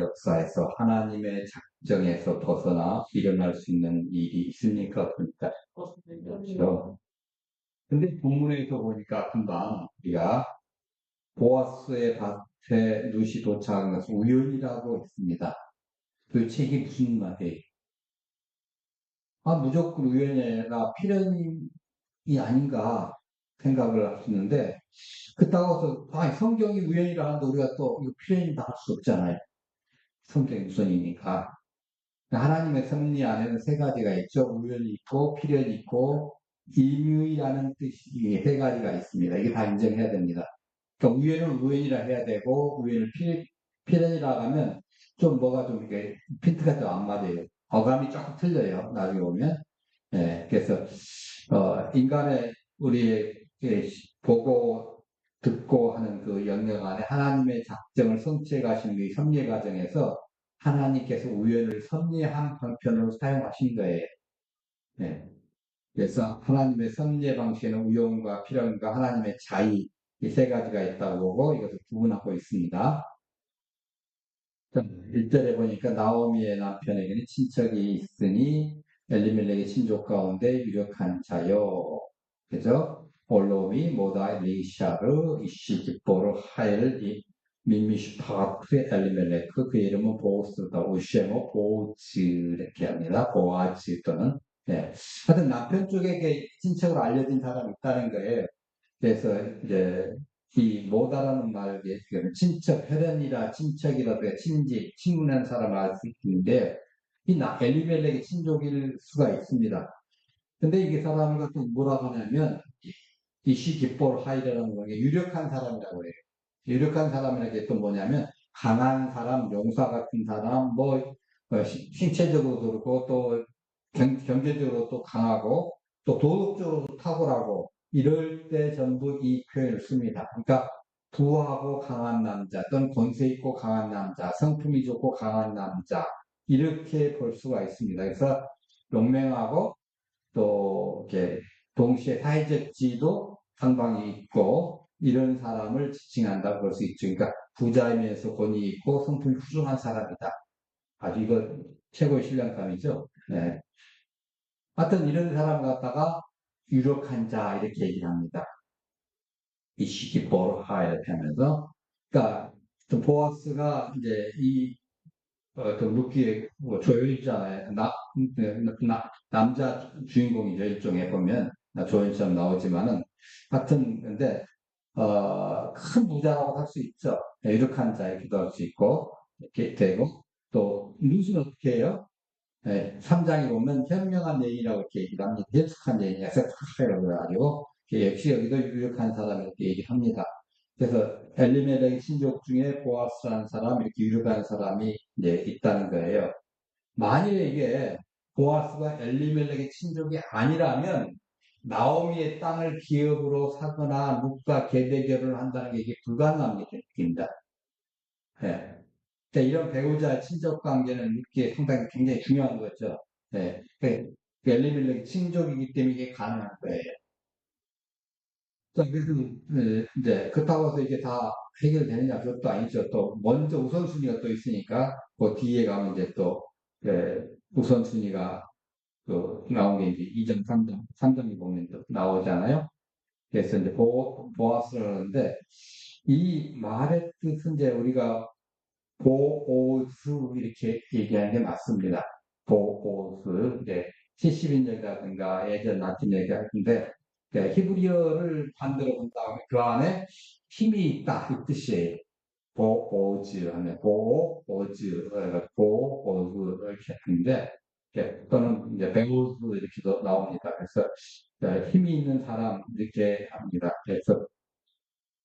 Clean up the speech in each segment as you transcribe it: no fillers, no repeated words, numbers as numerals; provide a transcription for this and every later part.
역사에서 하나님의 작정에서 벗어나 일어날 수 있는 일이 있습니까? 그러니까 그렇죠. 근데 본문에서 보니까 금방 우리가 보아스의 밭에 룻이 도착한 것은 우연이라고 했습니다. 그 책이 무슨 말이에요? 무조건 우연이 아니라 필연이 아닌가 생각을 했는데, 그렇다고 해서 성경이 우연이라 하는데 우리가 또 이거 필연이다 할 수 없잖아요. 성경이 우선이니까. 하나님의 섭리 안에는 세 가지가 있죠. 우연이 있고 필연이 있고 임의라는 뜻이 세 가지가 있습니다. 이게 다 인정해야 됩니다. 그러니까 우연은 우연이라 해야 되고 우연을 필연이라 하면 좀 뭐가 좀 이게 핀트가 좀 안 맞아요. 어감이 조금 틀려요. 나중에 보면. 그래서 인간의 우리의 보고 듣고 하는 그 영역 안에 하나님의 작정을 성취해 가시는 이 섭리 과정에서 하나님께서 우연을 섭리한 방편으로 사용하신 거예요. 네. 그래서 하나님의 섭리 방식에는 우연과 필연과 하나님의 자의 이 세 가지가 있다고 보고 이것을 구분하고 있습니다. 1절에 보니까 나오미의 남편에게는 친척이 있으니 엘리멜렉의 친족 가운데 유력한 자요. 그죠? 올로미, 모다, 리샤르, 이시기보르, 하엘, 미미슈파트, 엘리멜렉, 그 이름은 보스다, 우쉐모, 보즈, 이렇게 합니다. 보아즈 또는, 예. 하여튼 남편 쪽에 친척으로 알려진 사람이 있다는 거예요. 그래서 이제 이 모다라는 말에 지금 친척, 혈연이라 친척이라도 친지, 친구라는 사람을 알 수 있는데 엘리멜렉의 친족일 수가 있습니다. 근데 이게 사람을 갖고 뭐라고 하냐면 이시기볼 하이라는 게 유력한 사람이라고 해요. 유력한 사람이라는 게 또 뭐냐면 강한 사람, 용사 같은 사람, 신체적으로도 그렇고 또 경제적으로 또 강하고 또 도덕적으로도 탁월하고 이럴 때 전부 이 표현을 씁니다. 그러니까 부하고 강한 남자 또는 권세 있고 강한 남자, 성품이 좋고 강한 남자 이렇게 볼 수가 있습니다. 그래서 용맹하고 또 이렇게 동시에 사회적 지위도 상당히 있고 이런 사람을 지칭한다고 볼 수 있죠. 그러니까 부자이면서 권위 있고 성품이 훌륭한 사람이다. 아주 이거 최고의 신랑감이죠. 네. 하여튼 이런 사람 갖다가 유력한 자 이렇게 얘기를 합니다. 이 시기 보르하 이렇게 하면서 그러니까 또 보아스가 이제 또 루키의 조연이잖아요. 남자 주인공이죠. 일종의 보면 조연처럼 나오지만은 하여튼 근데 큰 부자라고 할 수 있죠. 유력한 자이기도 할 수 있고 이렇게 되고 또 룻은 어떻게 해요? 3장에 보면 현명한 여인이라고 이렇게 얘기를 합니다. 현숙한 여인, 에세카라고 그래가지고 역시 여기도 유력한 사람 이렇게 얘기합니다. 그래서 엘리멜렉의 친족 중에 보아스라는 사람, 이렇게 유력한 사람이 이제 있다는 거예요. 만일에 이게 보아스가 엘리멜렉의 친족이 아니라면 나오미의 땅을 기업으로 사거나 룻과 계대결을 한다는 게 이게 불가능합니다. 예. 그러니까 이런 배우자 친족 관계는 이게 상당히 굉장히 중요한 거죠. 예. 그 엘리멜렉의 친족이기 때문에 이게 가능한 거예요. 자, 그래서 이제 그렇다고 해서 이게 다 해결되느냐 그것도 아니죠. 또 먼저 우선순위가 또 있으니까 그 뒤에 가면 이제 또 우선순위가 그 나온 게 이제 2점, 3점, 3점이 보면 또 나오잖아요. 그래서 이제 보아스라는데 이 말의 뜻은 이제 우리가 보오스 이렇게 얘기하는 게 맞습니다. 보오스 이제 70인역이라든가 예전 라틴 얘기하는데 히브리어를 반대로 본 다음에 그 안에 힘이 있다 이 뜻이에요. 보오즈 하면 보오즈 보오즈 이렇게 하는데 또는 이제 베오즈 이렇게도 나옵니다. 그래서 힘이 있는 사람 이렇게 합니다. 그래서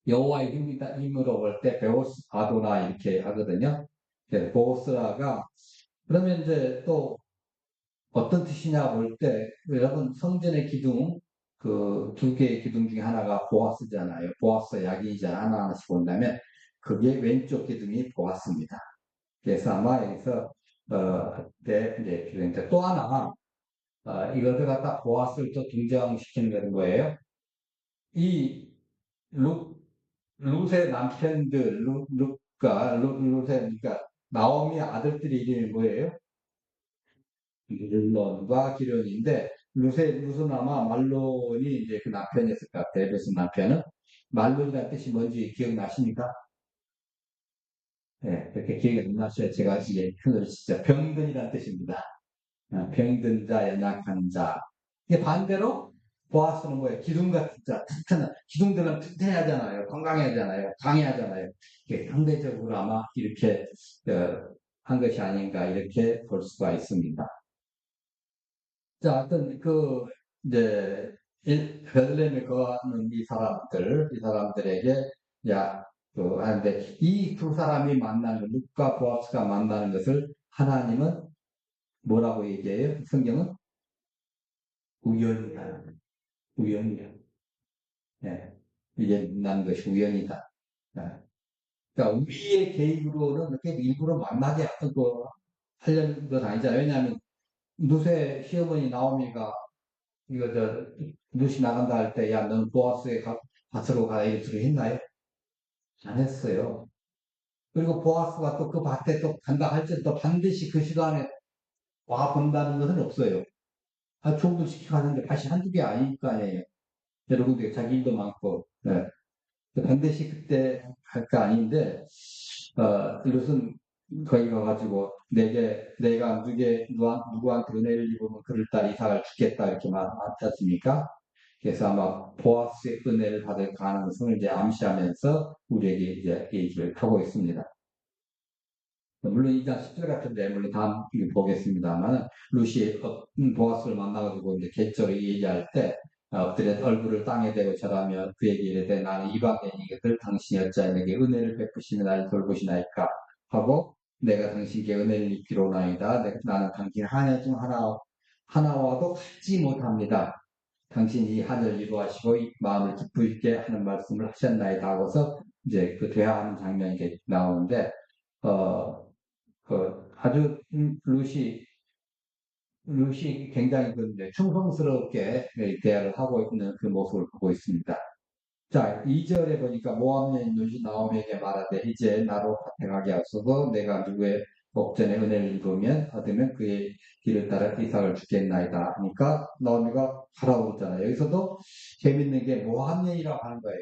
여호와의 힘으로 볼 때 베오스 아도나 이렇게 하거든요. 보스라가 그러면 이제 또 어떤 뜻이냐 볼 때 여러분 성전의 기둥 그 두 개의 기둥 중에 하나가 보아스잖아요. 보아스 야긴이잖아 하나하나씩 본다면 그게 왼쪽 기둥이 보아스입니다. 그래서 아마 여기서 이제 또 하나 이것을 갖다 보아스를 또 등장시키는 거예요. 이 룻, 룻의 남편들, 룻의, 그러니까 나오미 아들들의 이름이 뭐예요? 룰론과 기련인데, 루스는 아마 말론이 이제 그 남편이었을 것 같아요. 루스 남편은. 말론이라는 뜻이 뭔지 기억나십니까? 네, 그렇게 기억이 안 나셔야 제가 이제 표현을 진짜 병든이라는 뜻입니다. 병든 자, 연약한 자. 이게 반대로 보아스는 뭐예요? 기둥 같은 자, 튼튼한, 기둥들은 튼튼하잖아요. 건강하잖아요. 강해하잖아요. 이게 상대적으로 아마 이렇게 한 것이 아닌가 이렇게 볼 수가 있습니다. 자, 어떤 이제 베들레헴에 거하는 이 사람들에게 야, 하는데 이 두 사람이 만나는 룻과 보아스가 만나는 것을 하나님은 뭐라고 얘기해요? 성경은 우연이다. 우연이야. 예. 이제 난 것이 우연이다. 예. 그러니까 우리의 계획으로는 이렇게 일부러 만나게 하려는 건 아니잖아요. 왜냐하면 누세 시어머니 나오미가 이거 누시 나간다 할 때 야, 넌 보아스의 밭으로 가라 이렇게 소리 했나요? 안 했어요. 그리고 보아스가 또 그 밭에 또 간다 할 때 또 반드시 그 시간에 와 본다는 것은 없어요. 종도 시켜가는데 밭이 한두 개 아닐 거 아니에요. 여러분들 자기 일도 많고. 네. 반드시 그때 할 거 아닌데, 이것은 거기 가가지고, 내가 누구한테 은혜를 입으면 그를 따라 이삭을 주겠다, 이렇게 말하지 않습니까? 그래서 아마 보아스의 은혜를 받을 가능성을 이제 암시하면서 우리에게 이제 얘기를 하고 있습니다. 물론 2장 10절 같은데, 물론 다음 보겠습니다만, 루시 보아스를 만나가지고 이제 개처를 얘기할 때, 엎드려 얼굴을 땅에 대고 절하며 그에게 이르되 나는 이방인이거늘 당신이 어찌하여 내게 은혜를 베푸시며 나를 돌보시나이까 하고 내가 당신께 은혜를 입기로 나이다. 나는 당신 하늘 중 하나와도 같지 못합니다. 당신이 하늘 이루하시고 마음을 기쁘게 하는 말씀을 하셨나이다 하고서 이제 그 대화하는 장면이 나오는데 어, 아주 루시 굉장히 충성스럽게 대화를 하고 있는 그 모습을 보고 있습니다. 자, 2절에 보니까 모함 여인 루시 나오미에게 말하되 이제 나로 밭에 가게 하소서 내가 누구의 목전에 은혜를 얻으면 그의 길을 따라 이삭을 주겠나이다 하니까 나오미가 가라고 그러잖아요. 여기서도 재밌는 게 모함 여인이라고 하는 거예요.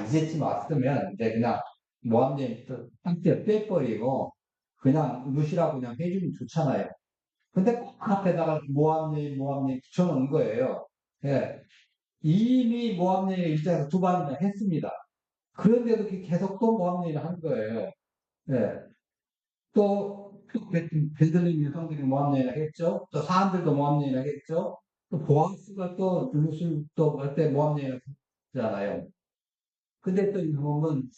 이제쯤 왔으면 이제 그냥 모함 여인 땅째 빼버리고 그냥 루시라고 그냥 해주면 좋잖아요. 근데 꼭 앞에다가 모함여인 붙여놓은 거예요. 예. 이미 모함여인의 입장에서 두 번이나 했습니다. 그런데도 계속 또 모함여인을 한 거예요. 예. 또, 베들레헴 여성들이 모함여인을 했죠. 또 사람들도 모함여인을 했죠. 또 보아스가 또 룻을 또 그때 모함여인을 했잖아요. 근데 또 이 보면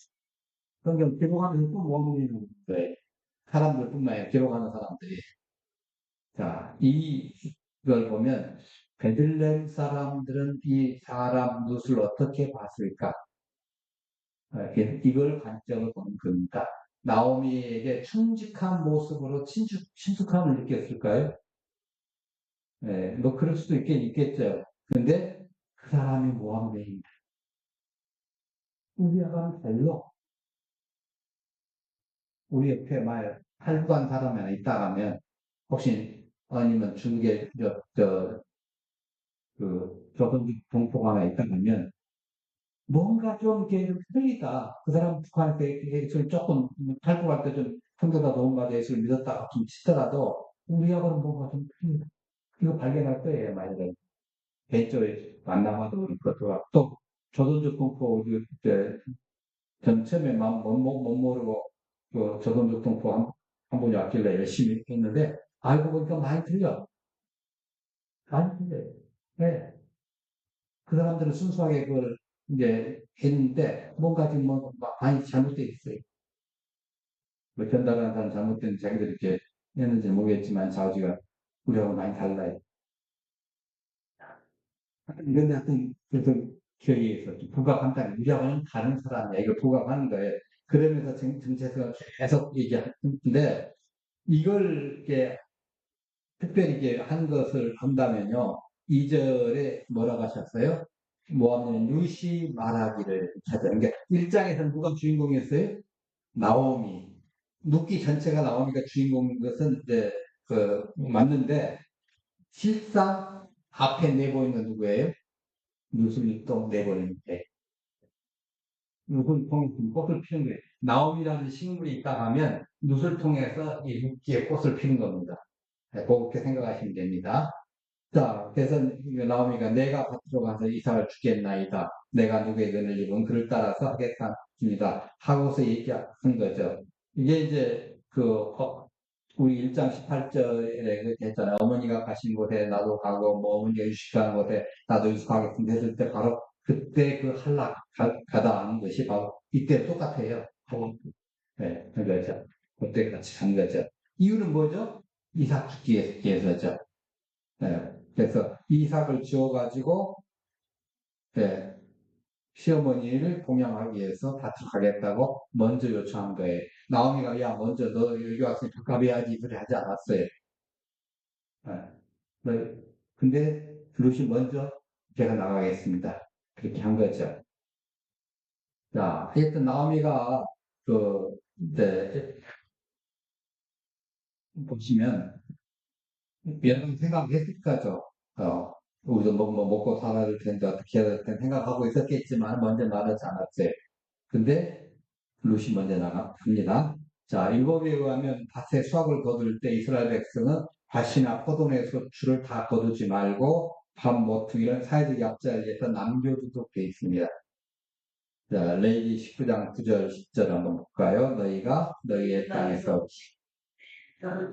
성경 기록하면서 또 모함여인을 했는 거예요. 사람들뿐만 아니라 기록하는 사람들이. 자, 이걸 보면 베들레헴 사람들은 이 사람 룻을 어떻게 봤을까? 이걸 관점을 보는 겁니다. 나오미에게 충직한 모습으로 친숙함을 느꼈을까요? 뭐 그럴 수도 있겠죠. 그런데 그 사람이 모함되입니다. 우리와는 별로 우리 옆에 만약 탈북한 사람이 하나 있다면 혹시 아니면 중국에 조선족 동포가 하나 있다면 뭔가 좀 이렇게 좀 틀리다. 그 사람 북한한테 조금 탈북할 때 좀 통도다 도움받아 예수를 믿었다가 좀 치더라도 우리하고는 뭔가 좀 틀리다. 이거 발견할 거예요, 만약에. 개인적으로 만나봐도 그럴 것도 또 조선족 동포 전 처음에 못 모르고 조선족 동포 한 분이 왔길래 열심히 했는데 알고 보니까 많이 틀려. 많이 틀려요. 네. 그 사람들은 순수하게 그걸 이제 했는데 뭔가 지금 많이 잘못되어 있어요. 뭐 전달하는 사람 잘못된 자기들이 이렇게 했는지 모르겠지만 자우지가 우리하고 많이 달라요. 이런데 하여튼 그래서 기억이 있었죠. 부각한다는 우리하고는 다른 사람이야. 이걸 부각하는 거예요. 그러면서 정체성을 계속 얘기하는데 이걸 이렇게 특별히 이게 한 것을 한다면요. 2절에 뭐라고 하셨어요? 모함는 루시 말하기를 찾아. 그러니까 1장에서는 누가 주인공이었어요? 나오미. 눕기 전체가 나오니까 주인공인 것은 이제 맞는데 실상 앞에 내보이는 누구예요? 누술도 내보이는데 누술 통해서 꽃을 피는 거예요. 나옴이라는 식물이 있다 하면 누술 통해서 이 눕기에 꽃을 피는 겁니다. 네, 그렇게 생각하시면 됩니다. 자, 그래서 나오미가 내가 밭으로 가서 이삭을 주겠나이다. 내가 누구의 은을 입은 그를 따라서 하겠습니다. 하고서 얘기한 거죠. 이게 이제 우리 1장 18절에 그렇게 했잖아요. 어머니가 가신 곳에 나도 가고 뭐 어머니가 유식한 곳에 나도 유숙하겠습니다 했을 때 바로 그때 그 한락 가다하는 것이 바로 이때 똑같아요. 네, 그거죠. 그때 같이 간 거죠. 이유는 뭐죠? 이삭 죽기 위해서죠. 네. 그래서 이삭을 지어가지고 네, 시어머니를 봉양하기 위해서 다투가겠다고 먼저 요청한 거예요. 나오미가 야 먼저 너 여기 와서 밥값해야지 소리 하지 않았어요. 네. 근데 룻이 먼저 제가 나가겠습니다. 그렇게 한 거죠. 자, 하여튼 나오미가 이제 보시면 여러분 생각했을 거죠. 우리도 뭐 먹고 살아야 될 텐데 어떻게 해야 될 텐데 생각하고 있었겠지만 먼저 말하지 않았어요. 근데 룻이 먼저 나갑니다. 자, 율법에 의하면 밭에 수확을 거둘 때 이스라엘 백성은 밭이나 포도내 소출을 다 거두지 말고 밥, 모퉁 이런 사회적 약자에 의해서 남겨두도록 되어 있습니다. 자, 레위기 19장 9절 10절 한번 볼까요? 너희가 너희의 땅에서 너는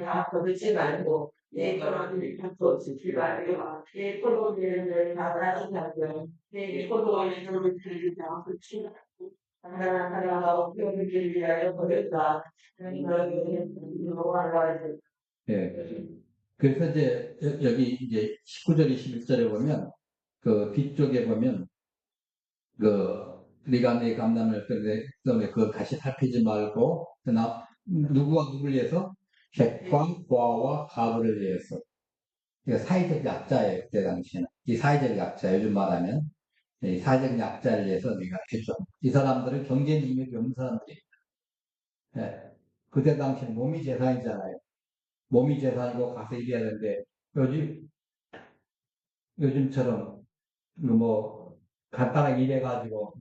다 거두지 말고 내 거를 갖고 지지 말고 내 포도주를 다 가져가고 내 포도원의 돌을 들이지 않고 치고 하나하나 없는 길을 위하여 버렸다. 너희는 여호와가 예. 그래서 이제 여기 이제 19절 21절에 보면 그 뒤쪽에 보면 네가 내 감남을 때문에 그걸 다시 살피지 말고 누구와 누구를 위해서 객과 고아와 가부를 위해서 이게 사회적 약자예요 그때 당시에는 이 사회적 약자 요즘 말하면 이 사회적 약자를 위해서 네가 해줘 이 사람들은 경제 능력이 없는 사람들이 예. 그때 당시에는 몸이 재산이잖아요 몸이 재산이고 가서 일해야 되는데 요즘 요즘처럼 뭐 간단하게 일해가지고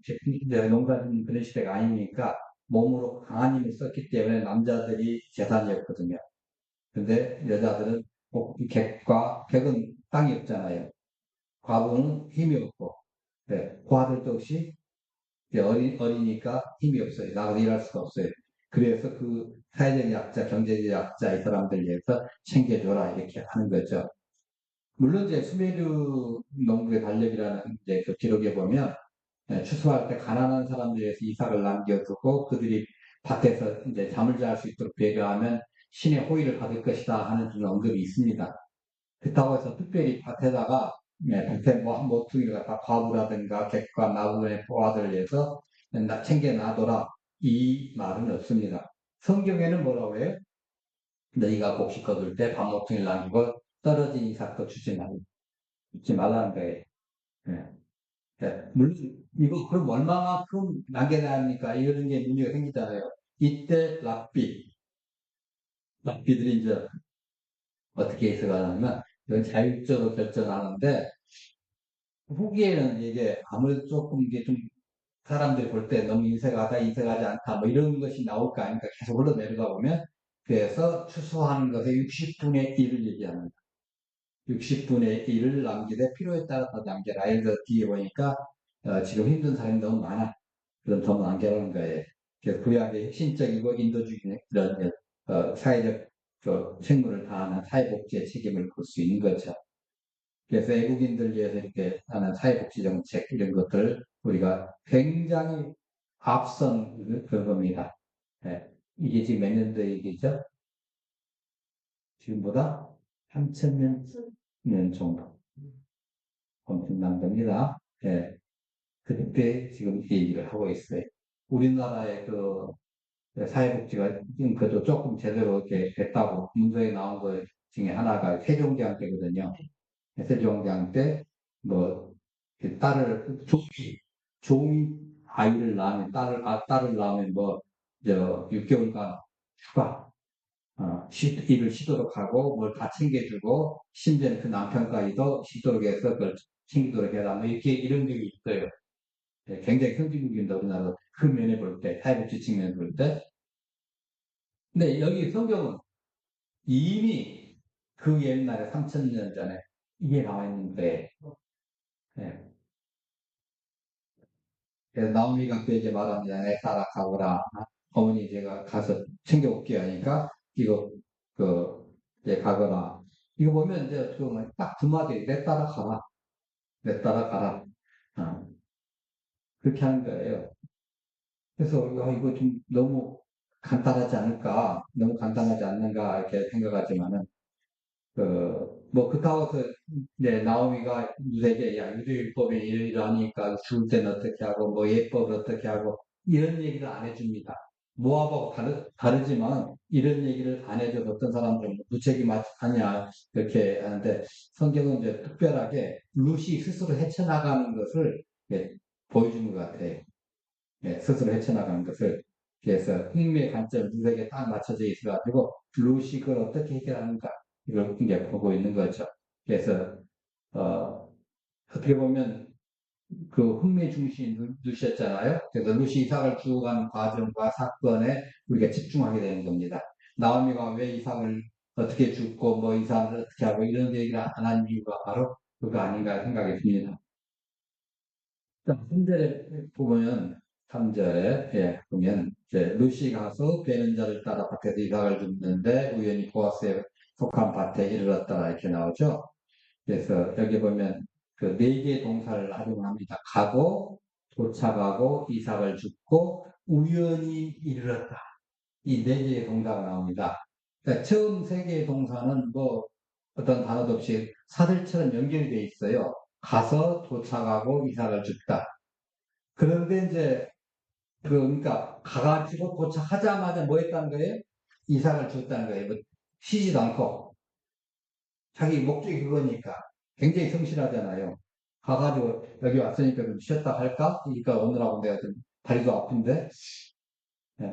이제 농사 짓는 그런 시대가 아니니까 몸으로 강한 힘을 썼기 때문에 남자들이 재산이었거든요. 근데 여자들은 객은 땅이 없잖아요. 과부는 힘이 없고, 네, 고아들도 없이 어리니까 힘이 없어요. 나가서 일할 수가 없어요. 그래서 그 사회적 약자, 경제적 약자 이 사람들 위해서 챙겨줘라 이렇게 하는 거죠. 물론 이제 수메르 농부의 달력이라는 이제 그 기록에 보면 추수할 때 가난한 사람들에서 이삭을 남겨두고 그들이 밭에서 이제 잠을 잘 수 있도록 배려하면 신의 호의를 받을 것이다 하는 그런 언급이 있습니다. 그렇다고 해서 특별히 밭에다가 밭에 뭐한 모퉁이를 갖다 과부라든가 객과 나무의 포화들을 위해서 챙겨 놔둬라 이 말은 없습니다. 성경에는 뭐라고 해요? 너희가 곡식 거둘 때 밥 모퉁이를 남기고 떨어진 이삭도 주지 말라는 거예요. 예. 물론 이거 그럼 얼마만큼 남겨야 합니까? 이런 게 문제가 생기잖아요. 이때 랍비들이 이제 어떻게 해석하냐면 이건 자율적으로 결정하는데 후기에는 이게 아무래도 조금 이게 좀 사람들이 볼 때 너무 인색하지 않다 뭐 이런 것이 나올 거 아닙니까? 계속 흘러내려가 보면 그래서 추수하는 것의 60분의 1을 얘기합니다. 60분의 1을 남기되 필요에 따라서 남겨라. 예를 들어 뒤에 보니까 지금 힘든 사람이 너무 많아. 그럼 더 남겨라는 거예요. 그래서 구약의 핵심적이고 인도주의 이런 사회적 책무를 다하는 사회복지의 책임을 볼 수 있는 거죠. 그래서 외국인들 위해서 이렇게 하는 사회복지 정책 이런 것들 우리가 굉장히 앞선 그겁니다. 예. 이게 지금 몇 년도 얘기죠? 지금보다 3,000년 정도 엄청난 겁니다. 예. 그때 지금 이 얘기를 하고 있어요. 우리나라의 사회복지가 지금 그래도 조금 제대로 이렇게 됐다고 문서에 나온 것 중에 하나가 세종대왕 때거든요. 세종대왕 때, 뭐, 그 딸을, 종이 아이를 낳으면, 딸을 낳으면 뭐, 6개월간 휴가, 일을 쉬도록 하고, 뭘 다 챙겨주고, 심지어는 그 남편까지도 쉬도록 해서 그걸 챙기도록 해라. 뭐, 이런 적이 있어요. 예, 굉장히 선진국입니다, 우리나라. 그 면에 볼 때, 사회복지 측면에 볼 때. 근데 여기 성경은 이미 그 옛날에 3,000년 전에 이게 나와 있는데, 예. 그래서 나오미가 그에게 말합니다. 내 딸아 가보라. 어머니 제가 가서 챙겨올게요 하니까 이거 그 이제 가거라. 이거 보면 이제 딱두 마디 내 따라 가라. 내 따라 가라. 어, 그렇게 하는 거예요. 그래서 이거 좀 너무 간단하지 않을까? 너무 간단하지 않는가? 이렇게 생각하지만은 뭐, 그렇다고 해서, 이제, 나오미가 누세게, 야, 유대율법에 이러니까 죽을 때는 어떻게 하고, 뭐, 예법을 어떻게 하고, 이런 얘기를 안 해줍니다. 모압하고 다르지만, 이런 얘기를 안 해줘서 어떤 사람들은 무책임하지 않냐, 이렇게 하는데, 성경은 이제 특별하게 룻이 스스로 헤쳐나가는 것을 예, 보여주는 것 같아요. 예, 스스로 헤쳐나가는 것을. 그래서 흥미의 관점 룻에게 딱 맞춰져 있어가지고, 룻이 그걸 어떻게 해결하는가, 이걸 이제 보고 있는 거죠. 그래서, 어떻게 보면 그 흥미 중심이 룻이었잖아요. 그래서 룻이 이삭을 주고 간 과정과 사건에 우리가 집중하게 되는 겁니다. 나오미가 왜 이삭을 어떻게 죽고 뭐 이삭을 어떻게 하고 이런 얘기를 안 한 이유가 바로 그거 아닌가 생각이 듭니다. 3절에 보면, 3절에, 예, 보면, 이제, 루시 가서 베는 자를 따라 밭에서 이삭을 줍는데, 우연히 보아스에 속한 밭에 이르렀더라, 이렇게 나오죠. 그래서 여기 보면, 그 네 개의 동사를 활용합니다. 가고, 도착하고, 이삭을 줍고, 우연히 이르렀다. 이 네 개의 동사가 나옵니다. 그러니까 처음 세 개의 동사는 뭐, 어떤 단어도 없이 사들처럼 연결이 돼 있어요. 가서 도착하고 이삭을 줍다. 그런데 이제 그러니까 가가지고 도착하자마자 뭐 했다는 거예요? 이삭을 줬다는 거예요. 뭐 쉬지도 않고 자기 목적이 그거니까 굉장히 성실하잖아요. 가가지고 여기 왔으니까 좀 쉬었다 할까? 그러니까 오늘하고 내가 좀 다리도 아픈데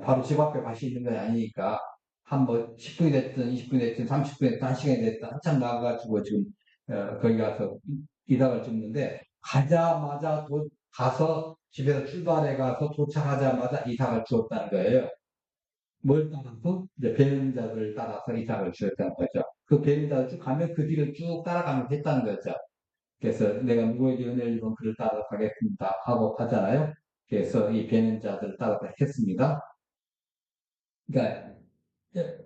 바로 집 앞에 갈 수 있는 건 아니니까 한 뭐 10분이 됐든 20분이 됐든 30분이 됐든 1시간이 됐든 한참 나가가지고 지금 거기 가서 이삭을 줍는데 가자마자 가서 집에서 출발해 가서 도착하자마자 이삭을 주었다는 거예요. 뭘 따라서? 이제 배은자들을 따라서 이삭을 주었다는 거죠. 그 배은자를 쭉 가면 그 뒤를 쭉 따라가면 됐다는 거죠. 그래서 내가 누구에게 은혜를 입은 그를 따라가겠습니다 하고 하잖아요. 그래서 이 배은자들을 따라가겠습니다. 그러니까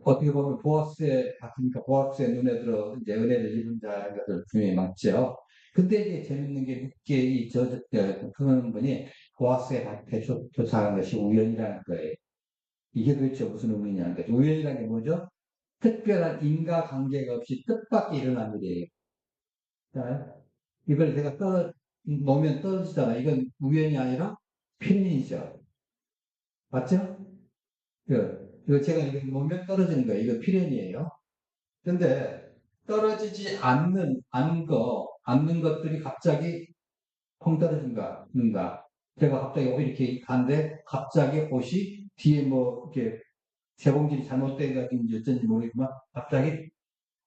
어떻게 보면 보아스의 같으니까 보아스의 눈에 들어 이제 은혜를 입은 자인 것을 분명히 맞죠. 근데 이제 재밌는 게 늦게 그런 분이 보아스의 밭에 도착한 것이 우연이라는 거예요. 이게 도대체 무슨 의미냐는 거죠. 우연이라는 게 뭐죠? 특별한 인과관계가 없이 뜻밖의 일어난 일이에요. 자, 이걸 내가 놓으면 떨어지잖아. 이건 우연이 아니라 필연이죠. 맞죠? 이거 제가 이거 놓으면 떨어지는 거예요. 이거 필연이에요. 근데 떨어지지 않는 것들이 갑자기 펑 떨어진가, 는가. 제가 갑자기 이렇게 가는데 갑자기 옷이 뒤에 뭐 이렇게 재봉질이 잘못된 것인지 어쩐지 모르겠지만 갑자기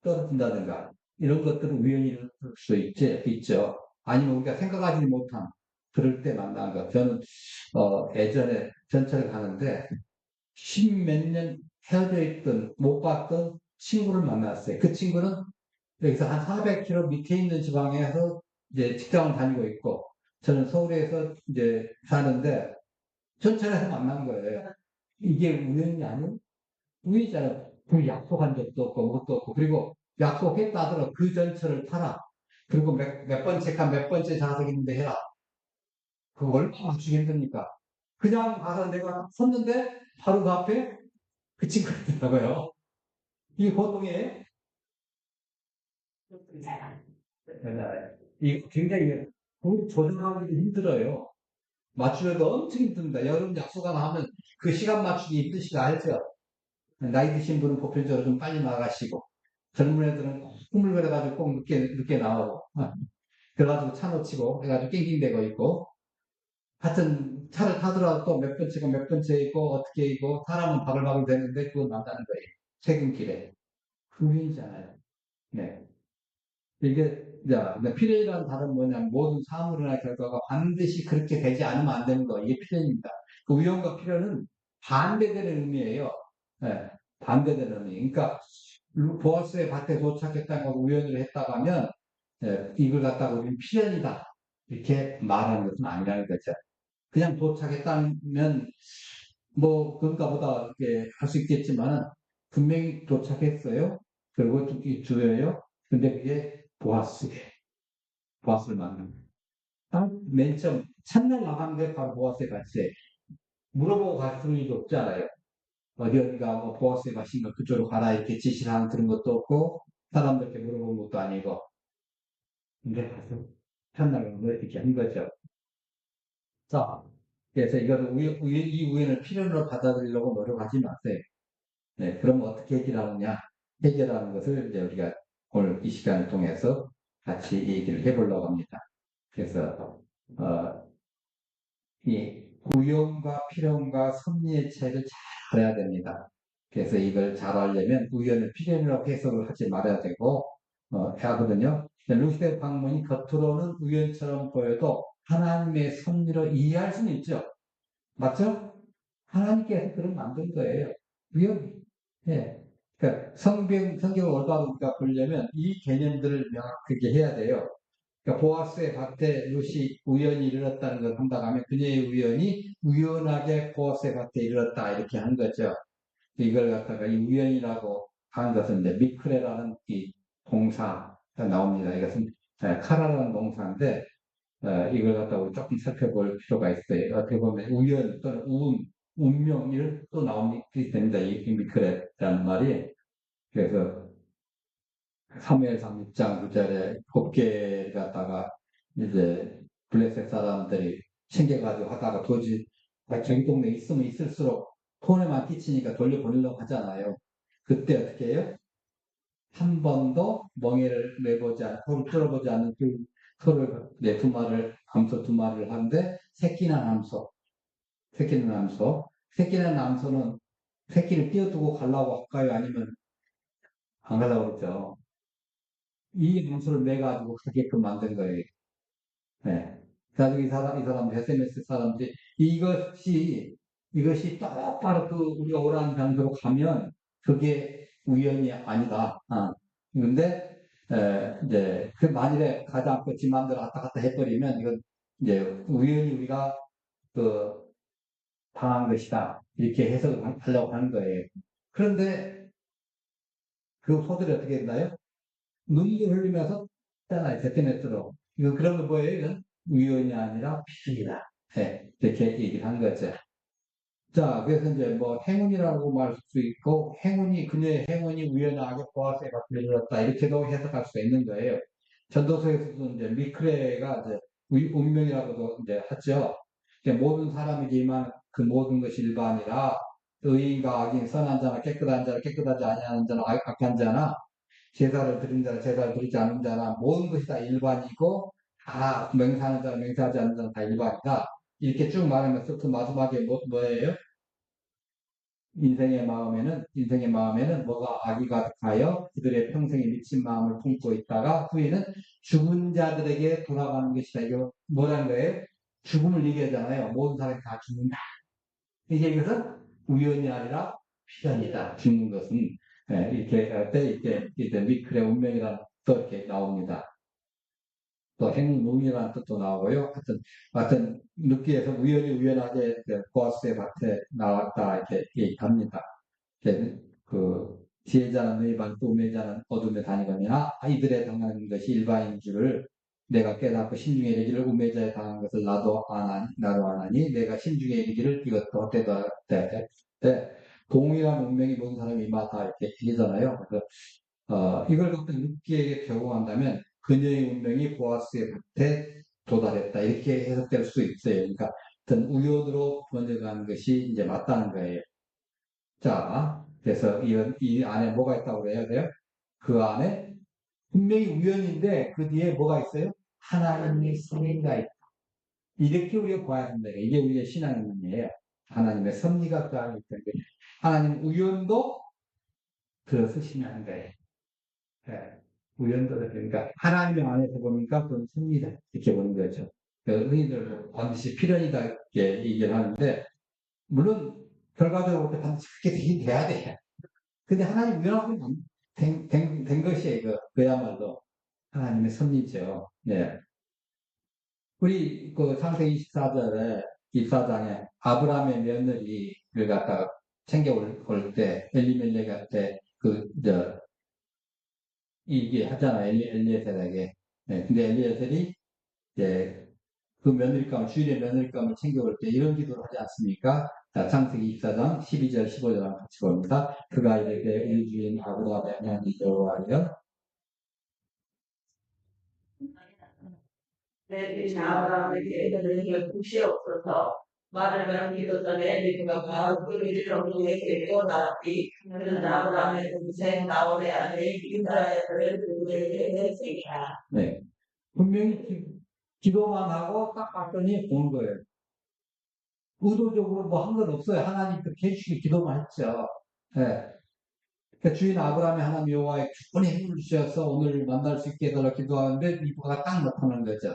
떨어진다든가 이런 것들은 우연히 일어날 수 있죠. 아니면 우리가 생각하지 못한 그럴 때 만난 것. 저는 예전에 전철을 가는데 십몇 년 헤어져 있던 못 봤던 친구를 만났어요. 그 친구는 여기서 한 400km 밑에 있는 지방에서 이제 직장을 다니고 있고 저는 서울에서 이제 사는데 전철에서 만난 거예요. 이게 우연이 아니고 우연이잖아요. 그 약속한 적도 없고 그것도 없고 그리고 약속했다 하더라도 그 전철을 타라. 그리고 몇 번째 칸 몇 번째 좌석 있는데 해라. 그거 얼마나 맞추기 힘듭니까? 그냥 가서 내가 섰는데 바로 그 앞에 그 친구가 있더라고요. 이게 보통의 이 굉장히 조절하기 힘들어요. 맞추려도 엄청 힘듭니다. 여러분 약속 하나 하면 그 시간 맞추기 힘드시다 알죠? 나이 드신 분은 보편적으로 좀 빨리 나가시고 젊은 애들은 꾸물거려가지고 꼭 늦게 나오고 그래가지고 차 놓치고 해가지고 낑낑대고 있고 하여튼 차를 타더라도 또 몇 번째가 몇 번째 있고 어떻게 있고 사람은 바글바글 되는데 그건 맞다는 거예요. 퇴근길에. 우연이잖아요. 네. 이게, 자, 필연이라는 단어는 뭐냐면 모든 사물이나 결과가 반드시 그렇게 되지 않으면 안 되는 거. 이게 필연입니다. 그 우연과 필연은 반대되는 의미예요. 네, 반대되는 의미. 그러니까 보아스의 밭에 도착했다는 걸 우연으로 했다고 하면 이걸 갖다가 우리는 필연이다. 이렇게 말하는 것은 아니라는 거죠. 그냥 도착했다면 뭐 그런가 보다 이렇게 할 수 있겠지만 분명히 도착했어요. 그리고 주어요. 근데 그게 보아스를 만난 거예요. 맨 처음 첫날 나가는데 바로 보아스에 같이 물어보고 갈 수는 없지 않아요. 어디가 뭐 보아스에 가시면 그쪽으로 가라 이렇게 지시를 하는 그런 것도 없고 사람들께 물어본 것도 아니고 근데 가서 첫날 가는 거 이렇게 한 거죠. 자, 그래서 이거를 이 우연을 필연으로 받아들이려고 노력하지 마세요. 네, 그럼 어떻게 해결하느냐? 해결하는 것을 이제 우리가 오늘 이 시간을 통해서 같이 얘기를 해보려고 합니다. 그래서, 이 우연과 필연과 섭리의 차이를 잘 알아야 됩니다. 그래서 이걸 잘 알려면 우연을 필연이라고 해석을 하지 말아야 되고, 하거든요. 루시드 방문이 겉으로는 우연처럼 보여도 하나님의 섭리로 이해할 수는 있죠. 맞죠? 하나님께서 그런 만든 거예요. 우연히. 예. 그러니까 성경을 올바로 우리가 보려면 이 개념들을 명확하게 해야 돼요. 그러니까 보아스의 밭에 룻이 우연히 이르렀다는 걸 한다고 하면 그녀의 우연이 우연하게 보아스의 밭에 이르렀다 이렇게 한 거죠. 이걸 갖다가 이 우연이라고 한 것은 이제 미크레라는 이 동사가 나옵니다. 이것은 카라라는 동사인데 이걸 갖다가 우리 조금 살펴볼 필요가 있어요. 어떻게 보면 우연 또는 운명, 이런 또 나옵니다. 됩니다. 이 미크레라는 말이. 그래서 사무엘상 6장 9절에 곱게 갖다가 이제 블레셋 사람들이 챙겨가지고 하다가 도저히 저기 동네에 있으면 있을수록 손해만 끼치니까 돌려보내려고 하잖아요. 그때 어떻게 해요? 한 번도 멍에를 내보지 않고 서로 뚫어보지 않는 그 서로 두 마리를 암소 두 마리를 하는데 새끼난 암소 새끼난 암소는 새끼를 띄어두고 가려고 할까요? 아니면 안 가려고 그러죠. 이 암소를 매가지고 가게끔 만든 거예요. 네. 나중에 이 사람, SNS 사람들이 이것이 똑바로 그 우리가 오라는 장소로 가면 그게 우연이 아니다. 근데, 이제, 그 만일에 가지 않고 지 마음대로 왔다 갔다 해버리면 이건 이제 우연히 우리가 그 당한 것이다. 이렇게 해석을 하려고 하는 거예요. 그런데 그 소들이 어떻게 했나요? 눈물 흘리면서 있잖아요. ZNS로. 이거 그런 거 뭐예요? 이건 우연이 아니라 필이다. 네, 이렇게 얘기를 한 거죠. 자, 그래서 이제 뭐 행운이라고 말할 수 있고, 그녀의 행운이 우연하게 보아스에 갚혀졌다. 이렇게도 해석할 수 있는 거예요. 전도서에서도 이제 미크레가 이제 운명이라고도 이제 하죠. 이제 모든 사람이지만 그 모든 것이 일반이라 의인과 악인, 선한 자나 깨끗한 자나 깨끗하지 아니하는 자나 악한 자나 제사를 드린 자나 제사를 드리지 않은 자나 모든 것이 다 일반이고 다 맹세하는 자나 맹세하지 않는 자는 다 일반이다. 이렇게 쭉 말하면서 그 마지막에 뭐예요? 인생의 마음에는 뭐가 악이 가득하여 그들의 평생에 미친 마음을 품고 있다가 후에는 죽은 자들에게 돌아가는 것이다. 이거 뭐라는 거예요? 죽음을 얘기하잖아요. 모든 사람이 다 죽는다. 이것은 우연이 아니라 필연이다. 죽는 것은. 이렇게 할 때, 이렇게 미클의 운명이라는 또 이렇게 나옵니다. 또 행운이라는 뜻도 나오고요. 하여튼, 느끼해서 우연하게 보아스의 밭에 나왔다. 이렇게 얘기합니다. 그, 지혜자는 너희 반, 또 우매자는 어둠에 다니거니와 이들에 당하는 것이 일반인 줄을 내가 깨닫고 신중에 이르기를 우매자에 당한 것을 나도 아나니 내가 신중에 이르기를 이것도 헛되다 때 동일한 운명이 모든 사람이 이마다 이렇게 얘기잖아요. 그래서 이걸 갖다 룻기에게 적용한다면 그녀의 운명이 보아스의 밭에 도달했다 이렇게 해석될 수 있어요. 그러니까 어떤 우연으로 번져가는 것이 이제 맞다는 거예요. 자, 그래서 이 안에 뭐가 있다고 해야 돼요? 그 안에 분명히 우연인데 그 뒤에 뭐가 있어요? 하나님의 섭리가 있다. 이렇게 우리가 봐야 한다. 이게 우리의 신앙이에요. 하나님의 섭리가 그 안에 있다는 거예요. 하나님 우연도 들어서시는 거예요. 예. 우연도 그러니까 하나님의 안에서 보니까 그건 섭리다. 이렇게 보는 거죠. 의인들 반드시 필연이다 이렇게 얘기를 하는데 물론 결과적으로 반드시 그렇게 돼야 돼. 근데 하나님 우연하게 된 것이에요. 그야말로 하나님의 섭리죠. 네. 우리 그 창세기 24절에 24장에 아브라함의 며느리를 갖다가 챙겨올 때 엘리멜렉한테 이게 하잖아 엘리에셀에게. 네, 근데 엘리에셀이 이제 그 며느리감을 주일의 며느리감을 챙겨올 때 이런 기도를 하지 않습니까? 자, 창세기 24장 12절 15절 같이 봅니다. 그가 이르되 우리 주인 아브라함의 하나님 여호와여 내 주인 아브라함에게 애들에게 굿이 없어서 말을 남기도 전에 리브가 바로 그 일을 ông 나왔디. 그는 아브라함의 동생 나홀의 아내 이스라엘을 그에게 했으니라. 네. 분명히 기도만 하고 딱 봤더니 온 거예요. 의도적으로 뭐 한 건 없어요. 하나님 그렇게 해주시기 기도만 했죠. 네. 그러니까 주인 아브라함의 하나님 여호와의 기본의 힘을 주셔서 오늘 만날 수 있게 해달라 기도하는데 리브가 딱 나타나는 거죠.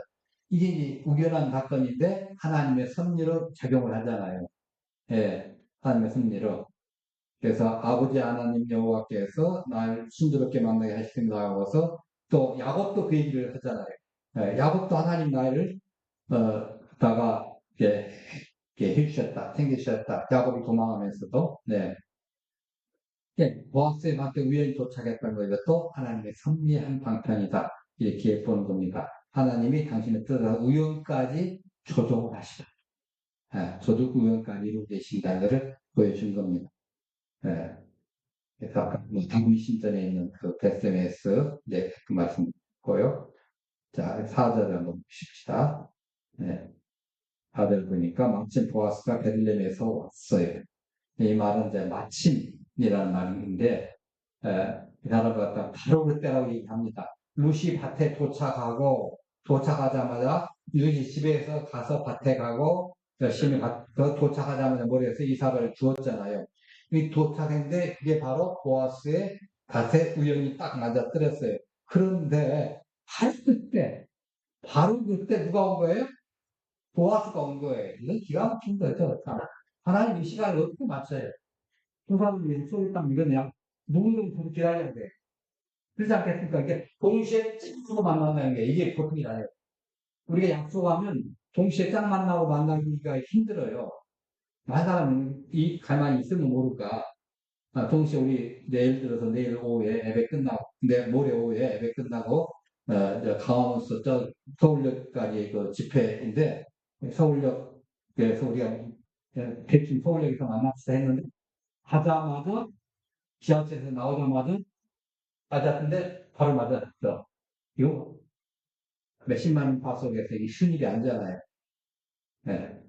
이게 이제 우연한 사건인데 하나님의 섭리로 작용을 하잖아요. 예, 하나님의 섭리로. 그래서 아버지 하나님 여호와께서 날 순조롭게 만나게 하신다 하고서 또 야곱도 그 얘기를 하잖아요. 예, 야곱도 하나님 나를 다가 이렇게 해주셨다, 챙겨주셨다. 야곱이 도망하면서도 네. 예, 보아스의 밭에 우연히 도착했던 거 이것도 하나님의 섭리한 방편이다. 이렇게 보는 겁니다. 하나님이 당신의 뜻을 우연까지 조종을 하시다. 예, 조종 우연까지 이루고 계신다는 것을 보여준 겁니다. 예, 그래서 아까 다윗 신전에 있는 그 베스메스 네, 그 말씀고요. 자, 4절을 한번 보십시다. 네, 4절 보니까 마침 보아스가 베들레헴에서 왔어요. 이 말은 이제 마침이라는 말인데 이 사람 갖다 바로 그때라고 얘기합니다. 루시 밭에 도착하자마자 루시 집에서 가서 밭에 가고 열심히 도착하자마자 머리에서 이삭을 주었잖아요. 이 도착했는데 그게 바로 보아스의 밭에 우연히 딱 맞아떨었어요. 그런데 바로 그때 누가 온 거예요? 보아스가 온 거예요. 이건 기가 막힌 거죠. 하나님 이 시간을 어떻게 맞춰요? 두 사람을 위해서 쏘겠다면 이건 그냥 누군가를 기다려야 돼. 그렇지 않겠습니까? 이게 동시에 cik으로 만난다는 게 이게 보통이 아니에요. 우리가 약속하면 동시에 짝 만나고 만나기가 힘들어요. 한 사람은 가만히 있으면 모를까. 동시에 우리 예를 들어서 내일 오후에 예배 끝나고, 모레 오후에 예배 끝나고, 강화문서 서울역까지 그 집회인데, 서울역에서 우리가 대충 서울역에서 만났어 했는데, 하자마자 지하철에서 나오자마자 맞았는데 바로 맞았어. 이거 몇십만 원 파속에서 이게 쉬운 일이 아니잖아요. 네.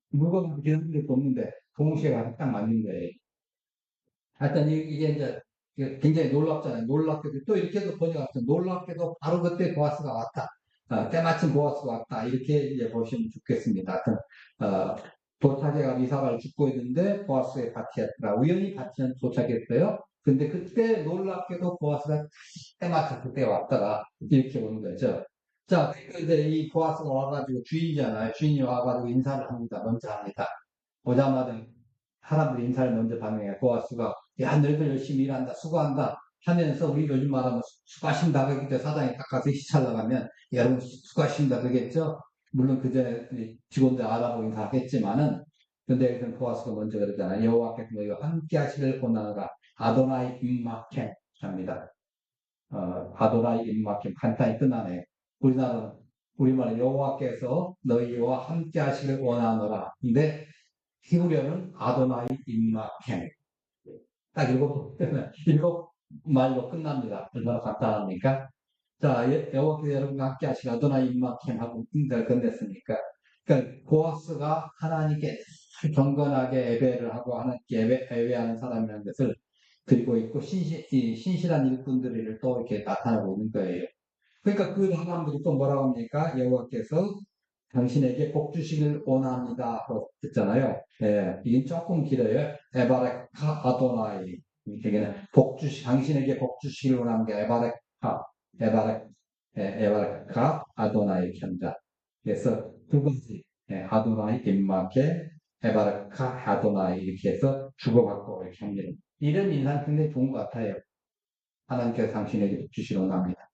물건을 기다릴 것도 없는데 동시에 가서 딱 맞는 거예요. 하여튼 이게 이제 굉장히 놀랍잖아요. 놀랍게도 또 이렇게도 번역했어요. 놀랍게도 바로 그때 보아스가 왔다. 때마침 보아스가 왔다. 이렇게 이제 보시면 좋겠습니다. 하여튼 도착해가 이삭을 죽고 있는데 보아스의 밭이었더라. 우연히 밭이 도착했어요. 근데 그때 놀랍게도 보아스가 때마침 그때 왔다가 이렇게 보는 거죠. 자, 이제 이 보아스가 와가지고 주인이잖아요. 주인이 와가지고 인사를 합니다. 먼저 합니다. 오자마자 사람들이 인사를 먼저 반응해요. 보아스가 야, 너희들 열심히 일한다, 수고한다 하면서 우리 요즘 말하면 수고하신다 그러겠죠. 사장이 딱 가서 시찰 나가면 여러분 수고하신다 그러겠죠. 물론 그 전에 직원들 알아보고 인사하겠지만은 근데 여기서는 보아스가 먼저 그러잖아요. 여호와께서 너희와 함께 하시길 권하노라. 아도나이 임마켄 합니다. 아도나이 임마켄 간단히 끝나네요. 우리말은 여호와께서 너희와 함께 하시길 원하노라. 근데 히브리어는 아도나이 임마켄 딱 일곱 말로 끝납니다. 얼마나 간단합니까? 자, 여호와께서 여러분과 함께 하시길 아도나이 임마켄 하고 건넸으니까 그러니까 보아스가 하나님께 경건하게 예배를 하고 하나님께 예배하는 사람이라는 것을 드리고 있고 신실한 일꾼들을 또 이렇게 나타나고 있는 거예요. 그러니까 그 사람들이 또 뭐라고 합니까? 여호와께서 당신에게 복 주시길 원합니다. 했잖아요. 예, 이게 조금 길어요. 에바레카 아도나이. 되게는 당신에게 복 주시길 원합니다. 에바레, 에바레카 아도나이 견자. 그래서 두 가지, 아도나이 임마케, 에바레카 아도나이 이렇게 해서 주고받고 이렇게 합니다. 이런 인상 굉장히 좋은 것 같아요. 하나님께서 당신에게 복 주시길 원합니다.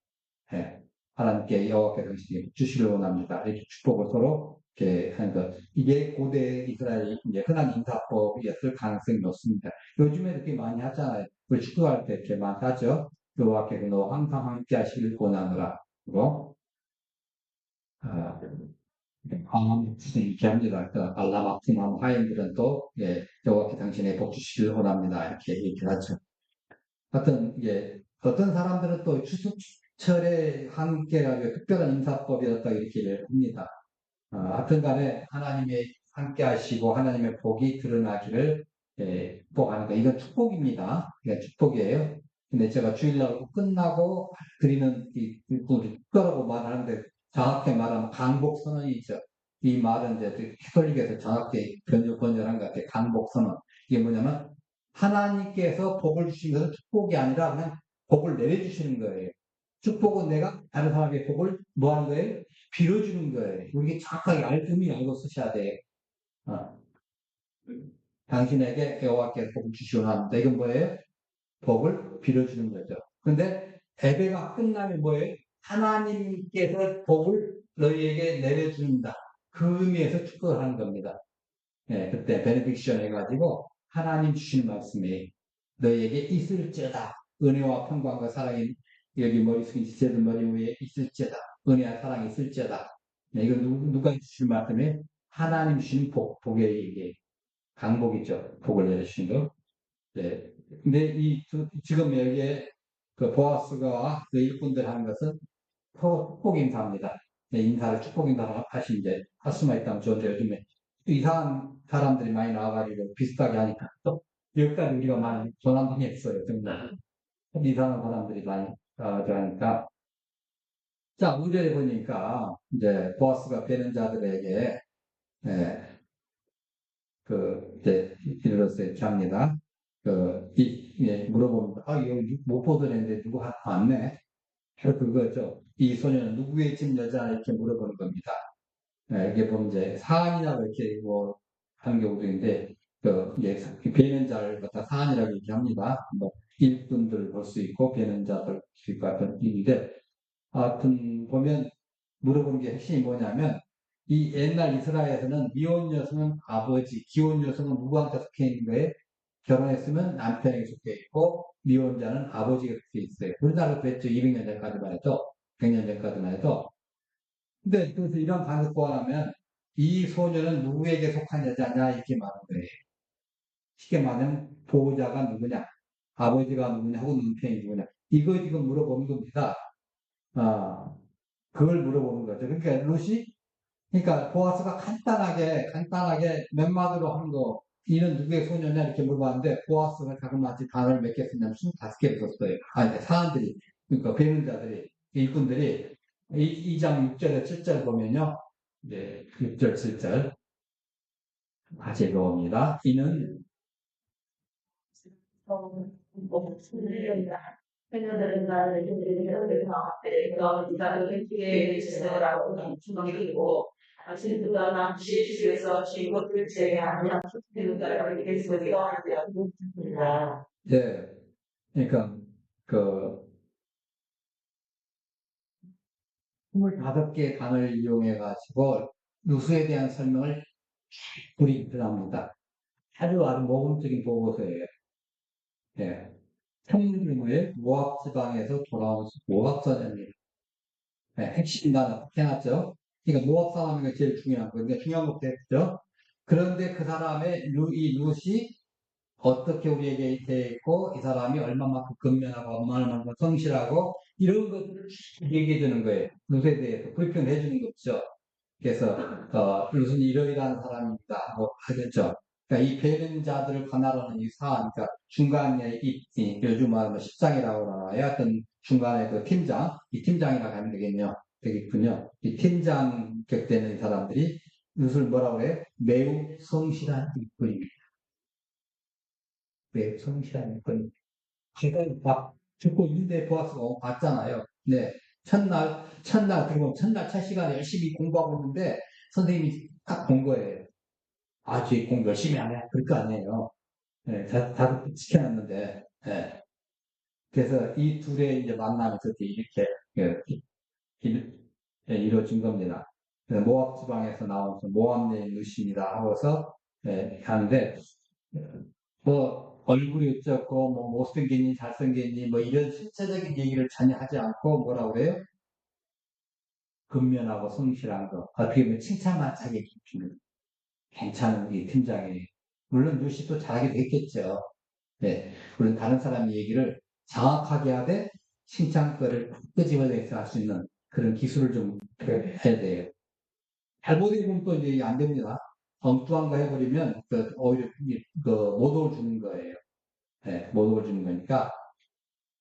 예. 하나님께 여호와께서 당신에게 주시길 원합니다. 이렇게 축복을 서로 이렇게 하는 것. 이게 고대 이스라엘 이제 흔한 인사법이었을 가능성이 높습니다. 요즘에 이렇게 많이 하잖아요. 우리 축구할 때 이렇게 많이 하죠. 여호와께서 너 항상 함께 하시길 원하노라. 그리고 이렇게 합니다. 그 알라마티맘 하인들은 또 여호와께 당신의 복 주시길 원합니다. 이렇게 얘기를 하죠. 어떤 사람들은 또 추수철에 함께 하고 특별한 인사법이었다 이렇게 얘기를 합니다. 하여튼 간에 하나님의 함께 하시고 하나님의 복이 드러나기를 축복하는 거. 이건 축복입니다. 이건 축복이에요. 근데 제가 주일날 끝나고 드리는 우리 축도라고 말하는데 정확히 말하면 강복선언이죠. 이 말은 이제 캐톨릭에서 정확히 번역한 것 같아요. 강복선언. 이게 뭐냐면 하나님께서 복을 주신 것은 축복이 아니라 그냥 복을 내려주시는 거예요. 축복은 내가 다른 사람에게 복을 뭐 하는 거예요? 빌어주는 거예요. 우리가 정확하게 의미 알고 쓰셔야 돼요. 어. 당신에게 여호와께서 복을 주시오나합니다. 이건 뭐예요? 복을 빌어주는 거죠. 근데 예배가 끝나면 뭐예요? 하나님께서 복을 너희에게 내려준다. 그 의미에서 축복을 하는 겁니다. 그때 베네딕션 해가지고 하나님 주신 말씀이 너희에게 있을지어다. 은혜와 평강과 사랑이 여기 머리 숙인 지체들 머리 위에 있을지어다. 은혜와 사랑이 있을지어다. 이거 누가 주신 말씀이 하나님 주신 복의 얘기. 강복이죠. 복을 내려주신 거. 네. 근데 지금 여기에 그 보아스가 그 일꾼들 하는 것은 축복 인사입니다. 네, 인사를 축복 인사를 하시 이제 할 수만 있다면 좋은데 요즘에 이상한 사람들이 많이 나와가지고 비슷하게 하니까 또 여기까지 우리가 많이 전환당했어요. 정말 이상한 사람들이 많이 하니까 자 5절에 보니까 이제 보아스가 베는 자들에게 이제 이르렀어요. 이렇게 합니다. 물어보면 여기 못 보던 애인데 누구 왔네? 그거죠. 이 소녀는 누구의 집 여자 이렇게 물어보는 겁니다. 이게 보면 이제 사안이라고 이렇게 뭐 하는 경우도 있는데 배는자를 갖다 사안이라고 얘기합니다. 뭐 일꾼들 볼 수 있고 배는자들 볼 수 있고 하여튼 일인데 하여튼 보면 물어보는 게 핵심이 뭐냐면 이 옛날 이스라엘에서는 미혼 여성은 아버지, 기혼 여성은 누구한테 속해 있는 거예요? 결혼했으면 남편에게 속해 있고 미혼자는 아버지가 속해 있어요. 우리나라도 그랬죠. 200년 전까지만 해도 100년 전까지만 해도 근데 그래서 이런 관습 보완하면 이 소녀는 누구에게 속한 여자냐 이렇게 말하는 거예요. 쉽게 말하면 보호자가 누구냐, 아버지가 누구냐, 혹은 남편이 누구냐. 이거 지금 물어보는 겁니다. 그걸 물어보는 거죠. 그러니까 그러니까 보아스가 간단하게 몇 마디로 하는 거, 이는 누구의 소녀냐 이렇게 물어봤는데 보아스가 자그마치 단어를 몇 개 썼냐면 25개를 썼어요. 사람들이, 그러니까 배운 자들이, 일꾼들이 2장 6절에 7절 보면요. 6절, 7절. 다시 읽어봅니다. 이는 그녀들은 나를 그래서 네가 그에게 지내라고 주먹이고 당신보다 남시 주에서 친구들 제외하면 그들을 계속해서 하였습니다. 네, 그러니까 그 25개의 단어를 이용해 가지고 누수에 대한 설명을 우리 들합니다. 아주 모범적인 보고서예요. 예. 청일의 모압 지방에서 돌아온 모압 사람입니다. 핵심 단어 해놨죠. 그러니까 모압 사람이 제일 중요한 거예요. 그러니까 중요한 것도 했죠. 그런데 그 사람의 이 룻이 어떻게 우리에게 돼 있고 이 사람이 얼마만큼 근면하고 얼마만큼 성실하고 이런 것들을 얘기해 주는 거예요. 룻에 대해서 불평해 주는 거죠. 그래서 룻은 이러이러한 사람입니다 하고 하겠죠. 그러니까 이 베는 자들을 관할하는 이 사안, 그러니까 중간에 요즘 말하면 10장이라고 하나요? 하여튼 중간에 그 팀장, 이 팀장이라고 하면 되겠군요. 이 팀장 격되는 사람들이 이것을 뭐라고 그래요? 매우 성실한 일꾼입니다. 매우 성실한 일꾼. 제가 막 듣고 있는데 보아스가 봤잖아요. 네. 그리고 첫날 첫 시간에 열심히 공부하고 있는데 선생님이 딱 본 거예요. 아, 쟤 공부 열심히 안 해. 그럴 거 아니에요. 네, 다 지켜놨는데. 네. 그래서 이 둘의 이제 만남에서 이렇게 예, 일- 이루어진 겁니다. 그래서 모압 지방에서 나와서 모압내인 루시입니다 하고서 하는데 뭐 얼굴이 어쩌고 뭐 못생겼니 잘생겼니 뭐 이런 신체적인 얘기를 전혀 하지 않고 뭐라 그래요? 근면하고 성실한 거 어떻게 보면 칭찬만 자기 깊이는 괜찮은 이 팀장이 물론 루시도 잘하게 됐겠죠. 네. 물론 다른 사람 얘기를 정확하게 하되 칭찬거를 끄집어내서 할 수 있는 그런 기술을 좀 해야 돼요. 잘못해보면 또 이제 안 됩니다. 엉뚱한 거 해버리면 오히려 못 오주는 거예요. 네, 못 오주는 거니까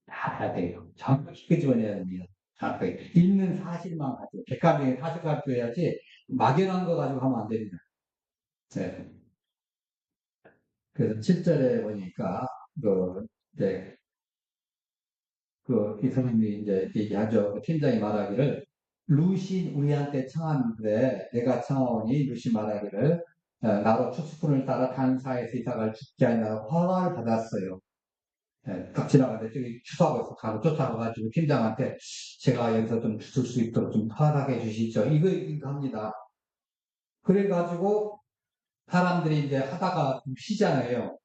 다 해야 돼요. 정확히 끄집어내야 됩니다. 정확하게. 있는 사실만 가지고 객관적인 사실 가지고 해야지 막연한 거 가지고 하면 안 됩니다. 네. 그래서 7절에 보니까 이제 이 선생님이 이제 얘기하죠. 팀장이 말하기를 루시 우리한테 청하는데 내가 청하오니 루시 말하기를 나로 축수꾼을 따라 단사에서 이사갈 죽지 아니하고 허가를 받았어요. 딱 지나가는데 저기 추수하고 가고 쫓아가가지고 팀장한테 제가 여기서 좀 죽을 수 있도록 좀 허락해 주시죠. 이거 합니다. 그래가지고 사람들이 이제 하다가 좀 쉬잖아요.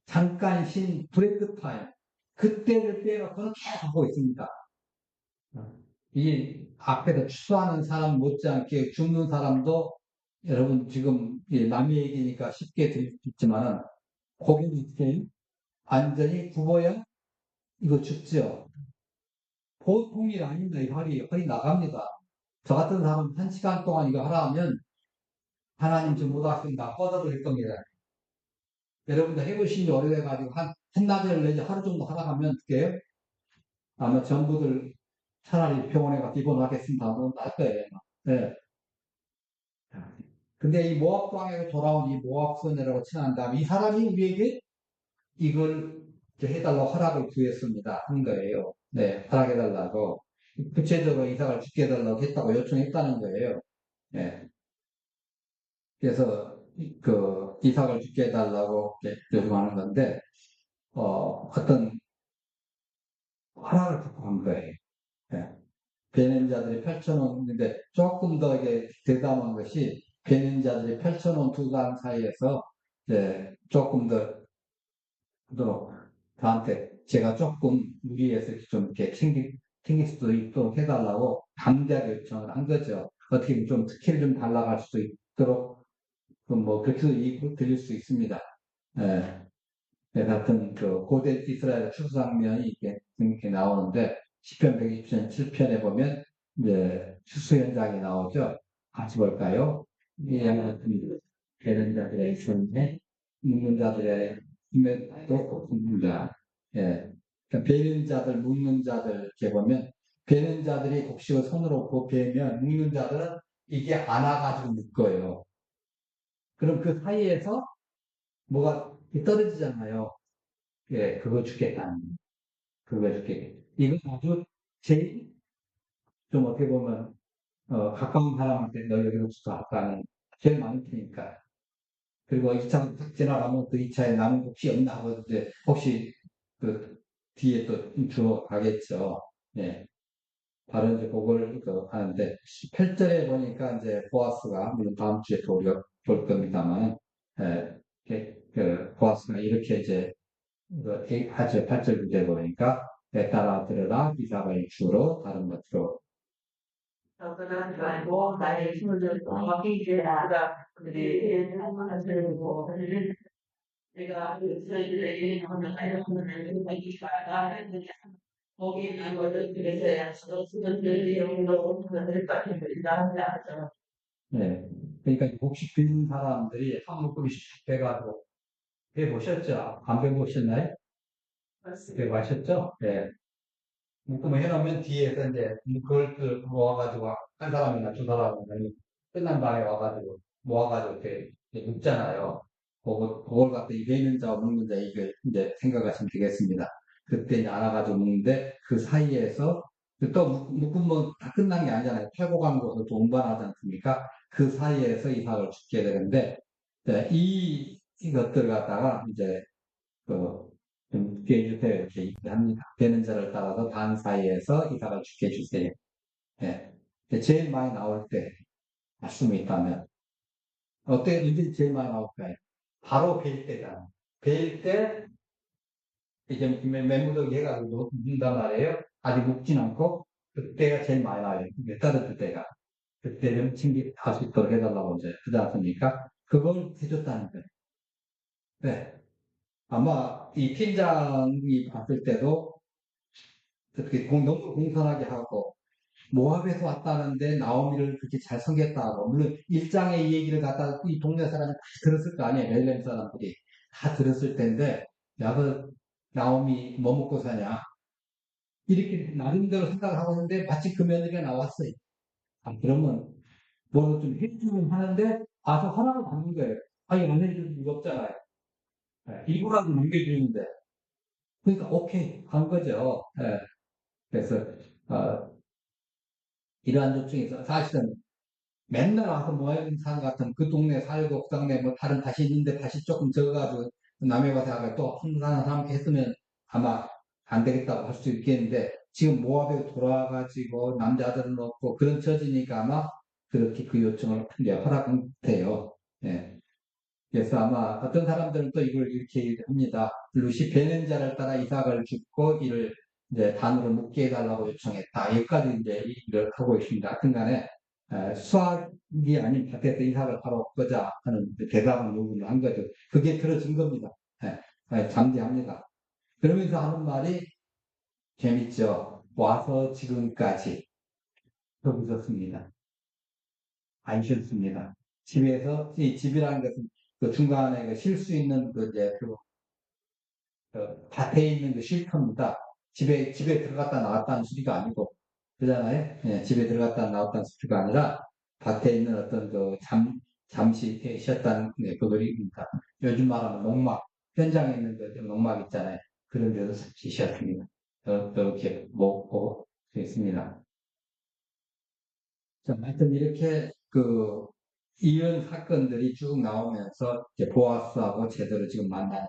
잠깐 쉰 브레이크 타임. 그때를 빼놓고는 계속 하고 있습니다. 이 앞에서 추수하는 사람 못지않게 죽는 사람도 여러분 지금 남의 얘기니까 쉽게 들릴 수 있지만은 고기는 이렇게 완전히 굽어야 이거 죽죠. 보통 일 아닙니다. 이 허리 나갑니다. 저 같은 사람 한 시간 동안 이거 하라 하면 하나님 좀 못하신다 뻗어버릴 겁니다. 여러분들 해보신 지 오래돼가지고 한나절 내지 하루 정도 하다 가면 어떻게 해요? 아마 전부들 차라리 병원에 가서 입원하겠습니다. 할 거예요. 네. 근데 이 모압 땅에서 돌아온 이 모압 소녀라고 칭한 다음에 이 사람이 우리에게 이걸 해달라고 허락을 구했습니다. 한 거예요. 네, 허락해달라고. 구체적으로 이삭을 죽게 해달라고 했다고 요청했다는 거예요. 네. 그래서 이삭을 죽게 해달라고 요청하는 건데 어떤 허락을 받고 한 거예요. 네. 베는 자들이 펼쳐놓는데 조금 더 이게 대담한 것이 베는 자들이 펼쳐놓은 두 강 사이에서 이제 조금 더 하도록 저한테 제가 조금 무리해서 좀 이렇게 챙길 수도 있도록 해달라고 강제하게 요청을 한 거죠. 어떻게 보면 좀 특혜를 좀 달라갈 수도 있도록 뭐 그렇게도 들릴 수 있습니다. 예. 네, 같은 고대 이스라엘 추수 장면이 이렇게 나오는데 시편 120편 7편에 보면 이제 추수 현장이 나오죠. 같이 볼까요? 이와 같은 되는 자들의 손에 묵는 자들의 힘에도 굽는다. 예. 그러니까 베는 자들, 묵는 자들 이렇게 보면 베는 자들이 곡식을 손으로 베면 묵는 자들은 이게 안아가지고 묶어요. 그럼 그 사이에서 뭐가 떨어지잖아요. 예, 그거 죽겠다는 그거 죽겠다. 이건 아주 제일 좀 어떻게 보면 가까운 사람한테 너 여기로 가까는 제일 많을 테니까. 그리고 2차 딱 지나가면 그 2차에 남은 혹시 없나 하고 이제 혹시 그 뒤에 또 주어 가겠죠. 예. 바로 이제 그걸 하는데 8절에 보니까 이제 보아스가 물론 다음 주에 볼 겁니다만 보아스가 이렇게 이제 하죠. 8절 구절 보니까 따라 들으라 이삭을 주로 다른 것으로 그런 줄 알고 나의 힘을 이제가 그들이 하고 내가 저희들에게 하는 아이들을 하기가 거기 있는 것을 그래서 약속들이 영으로 그들을 빠집니다. 네. 그러니까 곡식 빈 사람들이 한 묶음씩 빼가지고 해보셨죠? 안 해보셨나요? 해보셨죠? 네. 묶음을 해놓으면 뒤에서 이제 그걸 모아가지고 한 사람이나 두 사람이나 끝난 다음에 와가지고 모아가지고 이렇게 묶잖아요. 그걸 갖다 이 베는 자와 묶는 자 이걸 이제 생각하시면 되겠습니다. 그때 이제 알아가지고 묶는데 그 사이에서 또 묶으면 다 끝난 게 아니잖아요. 팔고 간 곳을 또 운반하지 않습니까? 그 사이에서 이삭을 죽게 되는데 네, 이것들을 갖다가 이제 그, 좀 죽게 해주세요. 이렇게 합니다. 되는 자를 따라서 반 사이에서 이삭을 죽게 해주세요. 예. 근데 제일 많이 나올 때, 말씀이 있다면, 어때, 언제 제일 많이 나올까요? 바로 뵐 때다. 뵐 때, 이제 매무덕 얘가 묵는단 말이에요. 아직 묵진 않고, 그때가 제일 많이 나와요. 따뜻할 때가. 그때 좀 챙길 수 있도록 해달라고 이제 하지 않습니까? 그걸 해줬다는 거예요. 네. 아마 이 팀장이 봤을 때도 그렇게 너무 공손하게 하고 모압에서 왔다는데 나오미를 그렇게 잘 섬겼다고 물론 일장의 이 얘기를 갖다 이 동네 사람이 다 들었을 거 아니에요. 벨렘 사람들이 다 들었을 텐데 야그 나오미 뭐 먹고 사냐 이렇게 나름대로 생각을 하고 있는데 마치 그 며느리가 나왔어요. 아, 그러면 뭐 좀 해주면 하는데 아서 허락을 받는 거예요. 아니 안 해줄 이유 없잖아요. 일부라도 남겨주는데 그러니까 오케이 간 거죠. 예. 그래서 어, 이러한 조증에서 사실은 맨날 와서 모여있는 사람 같은 그 동네 살고 그 동네 뭐 다른 밭이 있는데 밭이 조금 적어가지고 남의 밭에 가서 또 항상 사람 했으면 아마 안 되겠다고 할 수 있겠는데 지금 모압에 돌아와가지고 남자들은 없고 그런 처지니까 아마 그렇게 그 요청을 이제 허락한 듯해요. 예. 그래서 아마 어떤 사람들은 또 이걸 이렇게 합니다. 루시 베는 자를 따라 이삭을 줍고 이를 이제 단으로 묶게 해달라고 요청했다. 여기까지 이제 일을 하고 있습니다. 하여튼간에 수학이 아닌 밭에서 이삭을 바로 걷자 하는 대답을 요구를 한 거죠. 그게 들어진 겁니다. 잠재합니다. 그러면서 하는 말이 재밌죠. 와서 지금까지 더 있었습니다. 안 쉬었습니다. 집에서 이 집이라는 것은 그 중간에 쉴 수 있는 그 이제 밭에 있는 그 쉼터입니다. 집에 들어갔다 나왔다는 소리가 아니고, 그잖아요. 예, 집에 들어갔다 나왔다는 소리가 아니라, 밭에 있는 어떤 잠시 쉬었다는 그 놀이입니다. 요즘 말하면 농막, 현장에 있는 그 농막 있잖아요. 그런 데서 잠시 쉬었습니다. 이렇게 먹고 있습니다. 자, 하여튼 이렇게 이런 사건들이 쭉 나오면서 이제 보아스하고 제대로 지금 만난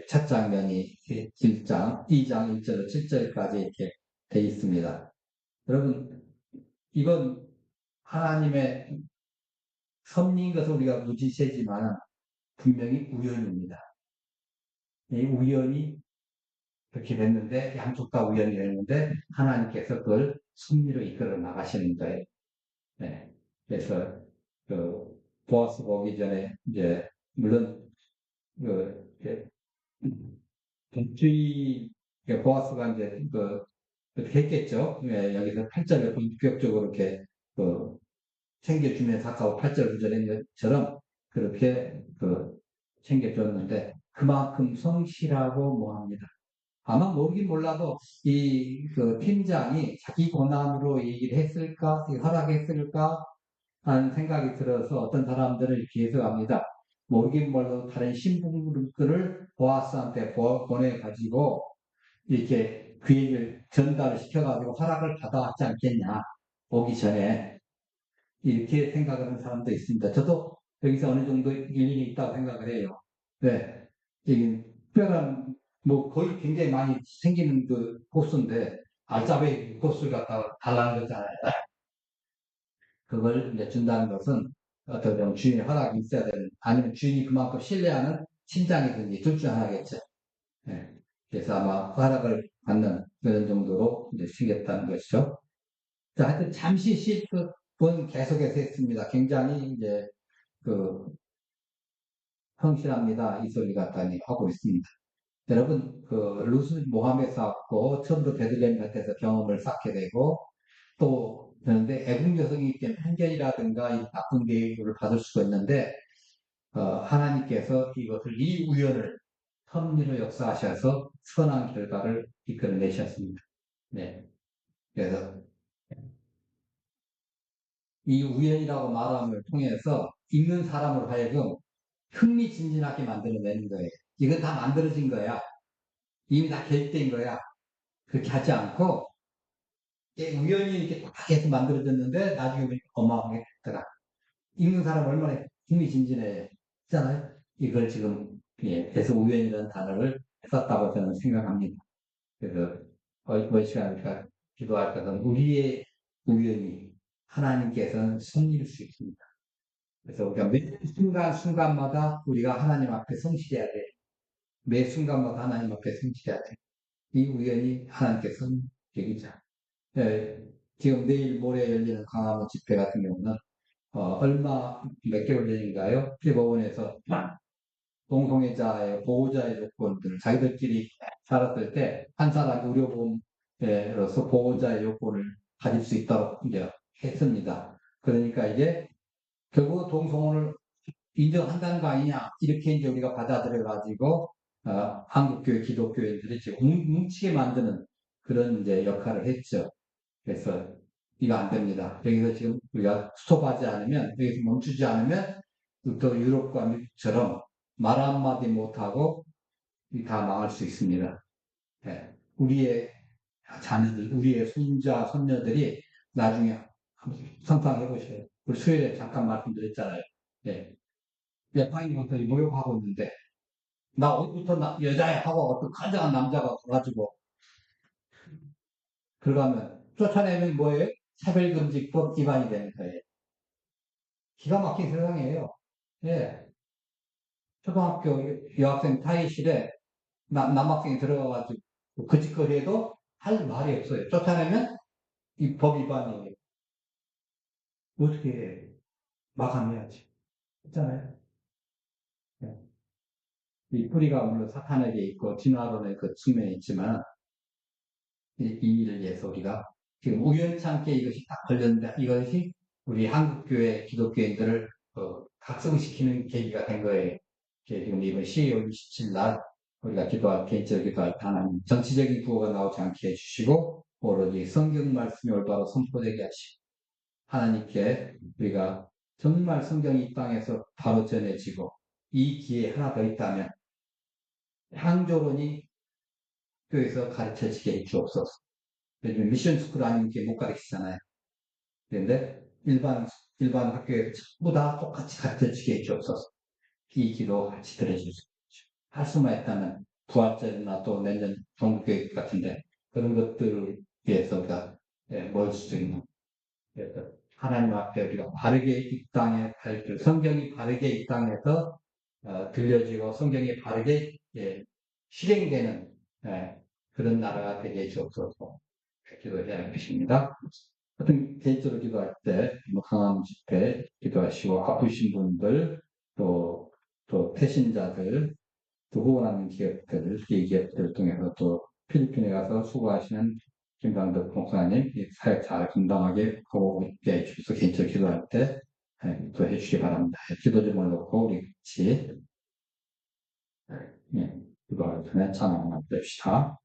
첫 장면이 1장, 2장 1절로 7절까지 이렇게 돼 있습니다. 여러분, 이건 하나님의 섭리인 것을 우리가 무지세지만 분명히 우연입니다. 이 우연이 그렇게 됐는데, 양쪽 다 우연이 됐는데, 하나님께서 그걸 섭리로 이끌어 나가시는 거예요. 네. 그래서, 보아스 보기 전에, 이제, 물론, 이렇게 돈주의 보아스가 이제 그렇게 했겠죠. 예, 여기서 8절에 본격적으로 이렇게 그 챙겨주면 사카오 8절 구절인 것처럼 그렇게 챙겨줬는데 그만큼 성실하고 뭐합니다. 아마 모르긴 몰라도 이 팀장이 자기 권한으로 얘기를 했을까, 허락했을까 하는 생각이 들어서 어떤 사람들을 이렇게 해석합니다. 모르긴 몰라도 다른 신분들을 보아스한테 보내가지고 이렇게 그 얘기를 전달을 시켜가지고 허락을 받아왔지 않겠냐. 오기 전에 이렇게 생각하는 사람도 있습니다. 저도 여기서 어느 정도 일리가 있다고 생각을 해요. 네. 이 특별한 뭐 거의 굉장히 많이 생기는 그 코스인데 알짜배기 코스를 갖다가 달라는 거잖아요. 그걸 이제 준다는 것은 어떤 좀 주인의 허락이 있어야 되는, 아니면 주인이 그만큼 신뢰하는 팀장이든지 둘 중 하나겠죠. 예. 그래서 아마 허락을 받는 그런 정도로 이제 쉬겠다는 것이죠. 자, 하여튼 잠시 쉴분 계속해서 했습니다. 굉장히 이제 그 성실합니다. 이 소리 갖다니 하고 있습니다. 여러분, 루스 모함에서 왔고, 처음으로 베들레헴 같아서 경험을 쌓게 되고, 또, 그런데 애국 여성이기 때문에 편견이라든가 이 나쁜 계획을 받을 수가 있는데, 하나님께서 이 우연을 섭리로 역사하셔서 선한 결과를 이끌어내셨습니다. 네. 그래서 이 우연이라고 말함을 통해서 읽는 사람으로 하여금 흥미진진하게 만들어내는 거예요. 이건 다 만들어진 거야. 이미 다 계획된 거야. 그렇게 하지 않고 우연히 이렇게 딱 해서 만들어졌는데 나중에 보니까 어마어마하게 됐더라. 읽는 사람 얼마나 흥미진진해. 있잖아요. 이걸 지금 그래서 우연이라는 단어를 썼다고 저는 생각합니다. 그래서 이번 시간에 기도할 것은 우리의 우연이 하나님께서는 성릴 수 있습니다. 그래서 우리가 매 순간순간마다 우리가 하나님 앞에 성실해야 돼. 매 순간마다 하나님 앞에 성실해야 돼. 이 우연이 하나님께서 여기자. 지금 내일 모레 열리는 강화문 집회 같은 경우는 몇 개월 전인가요? 피법원에서 동성애자의 보호자의 요건들을 자기들끼리 살았을 때 한 사람 의료보험으로서 보호자의 요건을 가질 수 있도록 이제 했습니다. 그러니까 이제 결국 동성혼을 인정한다는 거 아니냐 이렇게 이제 우리가 받아들여 가지고 한국교회 기독교인들이 지금 뭉치게 만드는 그런 이제 역할을 했죠. 그래서 이거 안 됩니다. 여기서 지금 우리가 스톱하지 않으면 여기서 멈추지 않으면 또 유럽과 미국처럼 말 한마디 못하고 다 망할 수 있습니다. 예. 우리의 자녀들, 우리의 손자, 손녀들이 나중에 상상해 보셔요. 우리 수요일에 잠깐 말씀드렸잖아요. 예. 옆방이부터 목욕하고 있는데, 나 어디부터 여자야 하고 어떤 간장한 남자가 가가지고, 그러가면 쫓아내면 뭐예요? 차별금지법 위반이 되는 거예요. 기가 막힌 세상이에요. 예. 초등학교 여학생 탈의실에 남학생이 들어가가지고 그 짓거리에도 할 말이 없어요. 쫓아내면 이 법 위반이에요. 어떻게 해? 마감해야지. 있잖아요. 예. 이 뿌리가 물론 사탄에게 있고 진화론의 그 측면이 있지만 이 일을 위해서 우리가 지금 우연찮게 이것이 딱 걸렸는데 이것이 우리 한국교회 기독교인들을 각성시키는 계기가 된 거예요. 지금 이번 12월 27일 날 우리가 개인적으로 기도할 때 하나님 정치적인 구호가 나오지 않게 해주시고 오로지 성경 말씀이 올바로 선포되게 하시고 하나님께 우리가 정말 성경이 이 땅에서 바로 전해지고 이 기회에 하나 더 있다면 향조론이 교회에서 가르쳐지게 해주옵소서. 요즘 미션 스쿨 아니면 못 가르치잖아요. 그런데 일반 학교에서 전부 다 똑같이 가르쳐지게 해주옵소서. 이 기도 같이 들어주십시오. 할 수만 있다면 부활절이나 또 내년 종교교육 같은데 그런 것들을 위해서 우리가 모일 수 있는 하나님 앞에 우리가 바르게 이 땅에 성경이 바르게 이 땅에서 들려지고 성경이 바르게 실행되는 그런 나라가 되게 해주옵소서 기도해야 할 것입니다. 하여튼 개인적으로 기도할 때 강한 집회 기도하시고 아프신 분들 또 태신자들 또 후원하는 기업들 이 기업들을 통해서 또 필리핀에 가서 수고하시는 김강덕 목사님 사역 잘 감당하게 하고 있게 해주셔서 개인적으로 기도할 때 또 해주시기 바랍니다. 기도 제목을 놓고 우리 같이 기도할 전에 찬양 한번 드립시다.